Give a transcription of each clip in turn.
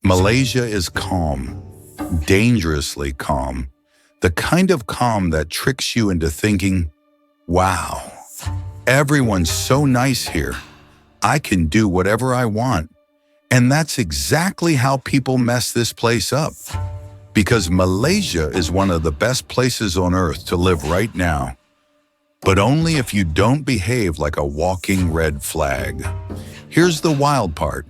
Malaysia is calm, dangerously calm, the kind of calm that tricks you into thinking, wow, everyone's so nice here. I can do whatever I want. And that's exactly how people mess this place up. Because Malaysia is one of the best places on earth to live right now. But only if you don't behave like a walking red flag. Here's the wild part.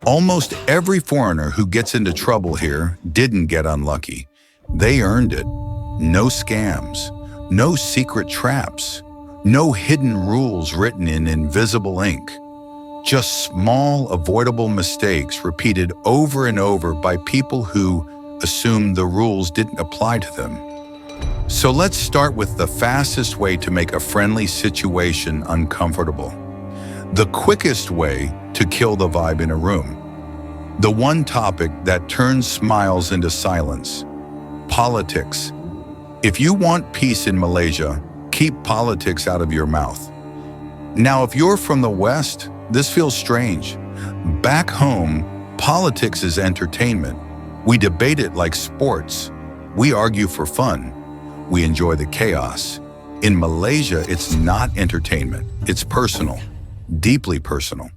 Almost every foreigner who gets into trouble here didn't get unlucky. They earned it. No scams, no secret traps, no hidden rules written in invisible ink. Just small, avoidable mistakes repeated over and over by people who assumed the rules didn't apply to them. So let's start with the fastest way to make a friendly situation uncomfortable. The quickest way to kill the vibe in a room. The one topic that turns smiles into silence. Politics. If you want peace in Malaysia, keep politics out of your mouth. Now, if you're from the West, this feels strange. Back home, politics is entertainment. We debate it like sports. We argue for fun. We enjoy the chaos. In Malaysia, it's not entertainment. It's personal, deeply personal.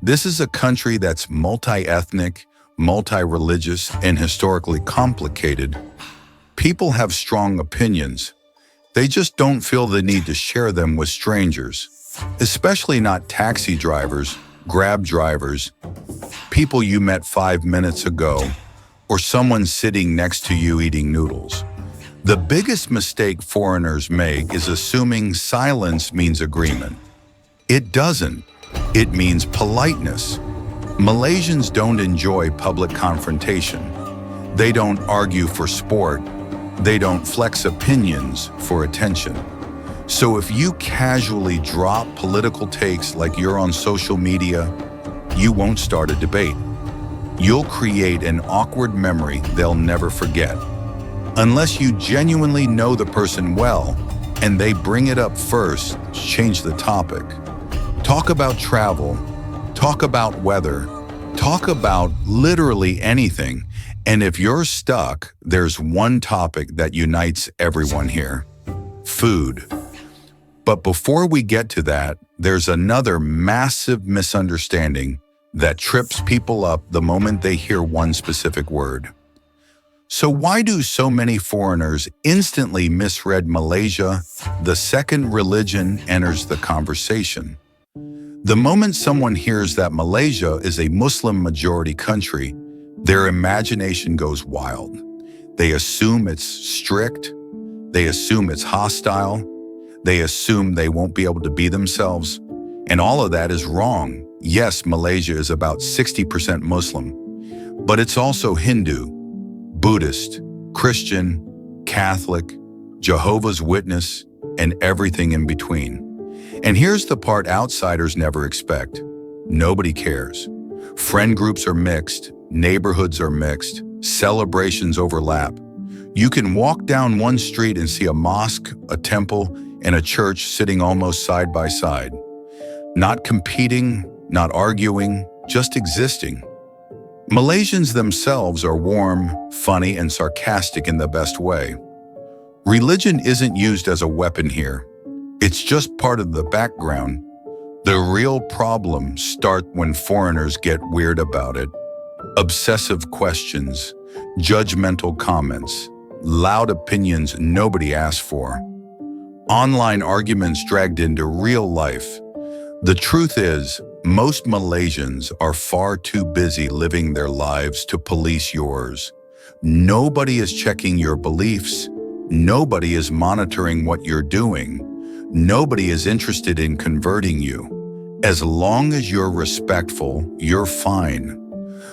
This is a country that's multi-ethnic, multi-religious, and historically complicated. People have strong opinions. They just don't feel the need to share them with strangers, especially not taxi drivers, Grab drivers, people you met 5 minutes ago, or someone sitting next to you eating noodles. The biggest mistake foreigners make is assuming silence means agreement. It doesn't. It means politeness. Malaysians don't enjoy public confrontation. They don't argue for sport. They don't flex opinions for attention. So if you casually drop political takes like you're on social media, you won't start a debate. You'll create an awkward memory they'll never forget. Unless you genuinely know the person well and they bring it up first, change the topic. Talk about travel, talk about weather, talk about literally anything. And if you're stuck, there's one topic that unites everyone here: food. But before we get to that, there's another massive misunderstanding that trips people up the moment they hear one specific word. So why do so many foreigners instantly misread Malaysia the second religion enters the conversation? The moment someone hears that Malaysia is a Muslim-majority country, their imagination goes wild. They assume it's strict, they assume it's hostile, they assume they won't be able to be themselves, and all of that is wrong. Yes, Malaysia is about 60% Muslim, but it's also Hindu, Buddhist, Christian, Catholic, Jehovah's Witness, and everything in between. And here's the part outsiders never expect. Nobody cares. Friend groups are mixed, neighborhoods are mixed, celebrations overlap. You can walk down one street and see a mosque, a temple, and a church sitting almost side by side. Not competing, not arguing, just existing. Malaysians themselves are warm, funny, and sarcastic in the best way. Religion isn't used as a weapon here. It's just part of the background. The real problems start when foreigners get weird about it. Obsessive questions, judgmental comments, loud opinions nobody asked for. Online arguments dragged into real life. The truth is, most Malaysians are far too busy living their lives to police yours. Nobody is checking your beliefs. Nobody is monitoring what you're doing. Nobody is interested in converting you. As long as you're respectful, you're fine.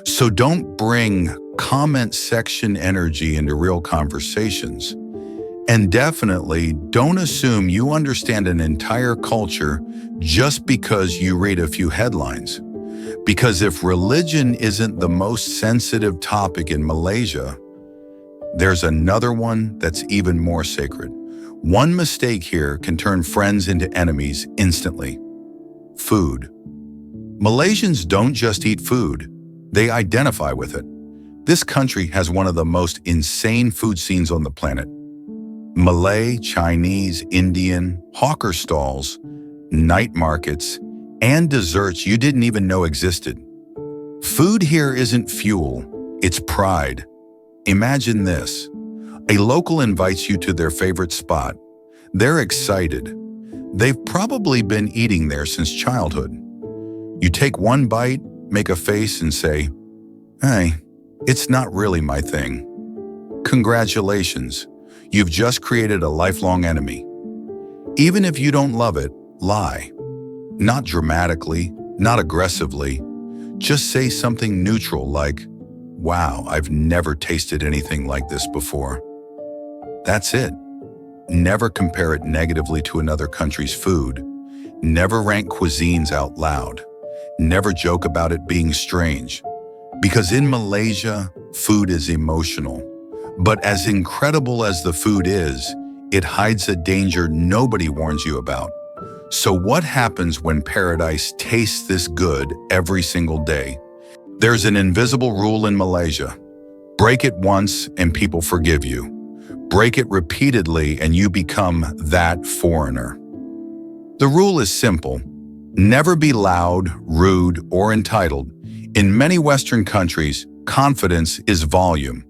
So don't bring comment section energy into real conversations. And definitely don't assume you understand an entire culture just because you read a few headlines. Because if religion isn't the most sensitive topic in Malaysia, there's another one that's even more sacred. One mistake here can turn friends into enemies instantly. Food. Malaysians don't just eat food, They identify with it. This country has one of the most insane food scenes on the planet. Malay, Chinese, Indian, hawker stalls, night markets, and desserts you didn't even know existed. Food here isn't fuel, it's pride. Imagine this. A local invites you to their favorite spot. They're excited. They've probably been eating there since childhood. You take one bite, make a face, and say, "Hey, it's not really my thing." Congratulations, you've just created a lifelong enemy. Even if you don't love it, lie. Not dramatically, not aggressively. Just say something neutral like, "Wow, I've never tasted anything like this before." That's it. Never compare it negatively to another country's food. Never rank cuisines out loud. Never joke about it being strange. Because in Malaysia, food is emotional. But as incredible as the food is, it hides a danger nobody warns you about. So what happens when paradise tastes this good every single day? There's an invisible rule in Malaysia. Break it once and people forgive you. Break it repeatedly and you become that foreigner. The rule is simple. Never be loud, rude, or entitled. In many Western countries, confidence is volume.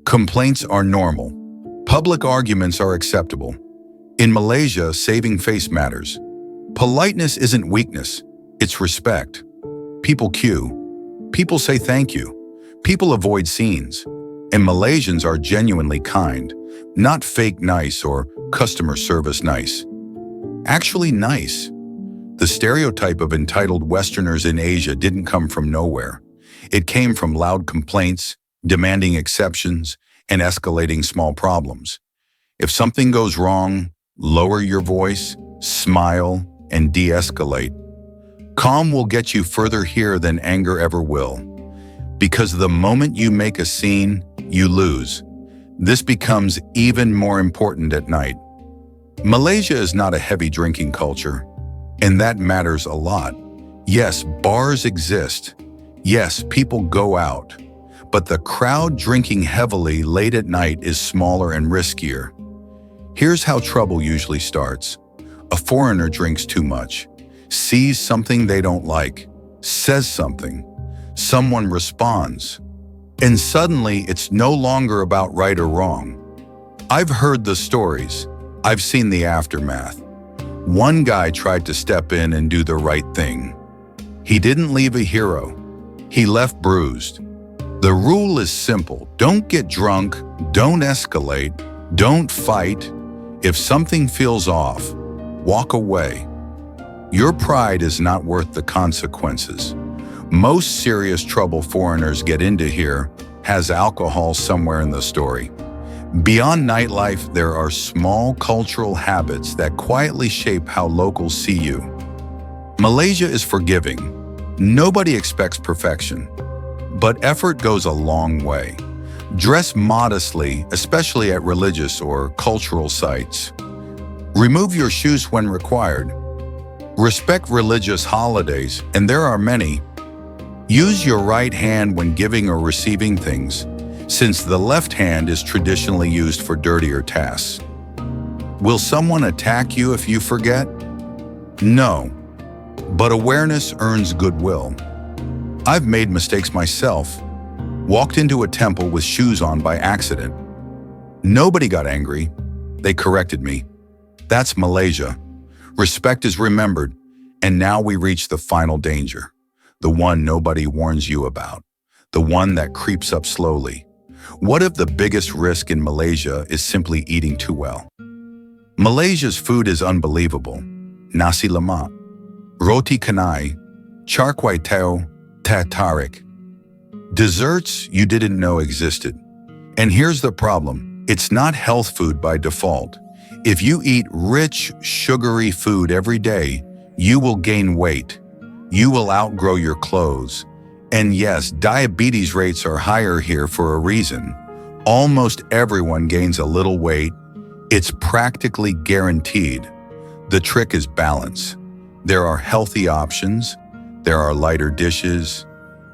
Complaints are normal. Public arguments are acceptable. In Malaysia, saving face matters. Politeness isn't weakness, it's respect. People queue. People say thank you. People avoid scenes. And Malaysians are genuinely kind, not fake nice or customer service nice. Actually nice. The stereotype of entitled Westerners in Asia didn't come from nowhere. It came from loud complaints, demanding exceptions, and escalating small problems. If something goes wrong, lower your voice, smile, and de-escalate. Calm will get you further here than anger ever will. Because the moment you make a scene, you lose. This becomes even more important at night. Malaysia is not a heavy drinking culture, and that matters a lot. Yes, bars exist. Yes, people go out. But the crowd drinking heavily late at night is smaller and riskier. Here's how trouble usually starts. A foreigner drinks too much, sees something they don't like, says something. Someone responds. And suddenly, it's no longer about right or wrong. I've heard the stories. I've seen the aftermath. One guy tried to step in and do the right thing. He didn't leave a hero. He left bruised. The rule is simple. Don't get drunk, don't escalate, don't fight. If something feels off, walk away. Your pride is not worth the consequences. Most serious trouble foreigners get into here has alcohol somewhere in the story. Beyond nightlife, there are small cultural habits that quietly shape how locals see you. Malaysia is forgiving. Nobody expects perfection, but effort goes a long way. Dress modestly, especially at religious or cultural sites. Remove your shoes when required. Respect religious holidays, and there are many. Use your right hand when giving or receiving things, since the left hand is traditionally used for dirtier tasks. Will someone attack you if you forget? No, but awareness earns goodwill. I've made mistakes myself. Walked into a temple with shoes on by accident. Nobody got angry. They corrected me. That's Malaysia. Respect is remembered, and now we reach the final danger. The one nobody warns you about. The one that creeps up slowly. What if the biggest risk in Malaysia is simply eating too well? Malaysia's food is unbelievable. Nasi lemak, roti canai, char kway teow, teh tarik. Desserts you didn't know existed. And here's the problem. It's not health food by default. If you eat rich, sugary food every day, you will gain weight. You will outgrow your clothes. And yes, diabetes rates are higher here for a reason. Almost everyone gains a little weight. It's practically guaranteed. The trick is balance. There are healthy options. There are lighter dishes.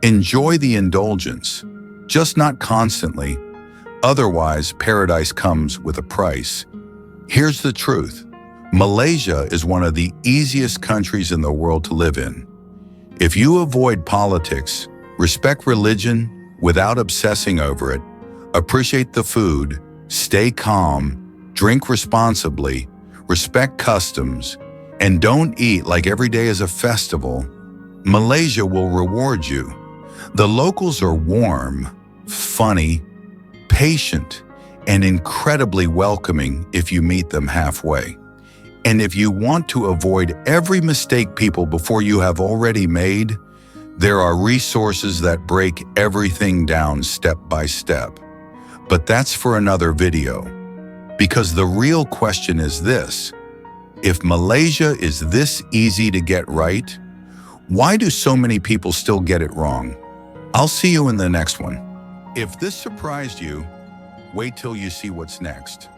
Enjoy the indulgence, just not constantly. Otherwise, paradise comes with a price. Here's the truth. Malaysia is one of the easiest countries in the world to live in. If you avoid politics, respect religion without obsessing over it, appreciate the food, stay calm, drink responsibly, respect customs, and don't eat like every day is a festival, Malaysia will reward you. The locals are warm, funny, patient, and incredibly welcoming if you meet them halfway. And if you want to avoid every mistake people before you have already made, there are resources that break everything down step by step. But that's for another video. Because the real question is this: if Malaysia is this easy to get right, why do so many people still get it wrong? I'll see you in the next one. If this surprised you, wait till you see what's next.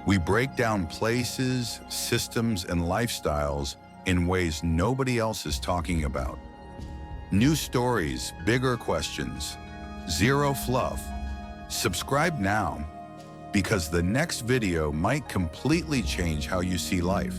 We break down places, systems, and lifestyles in ways nobody else is talking about. New stories, bigger questions, zero fluff. Subscribe now, because the next video might completely change how you see life.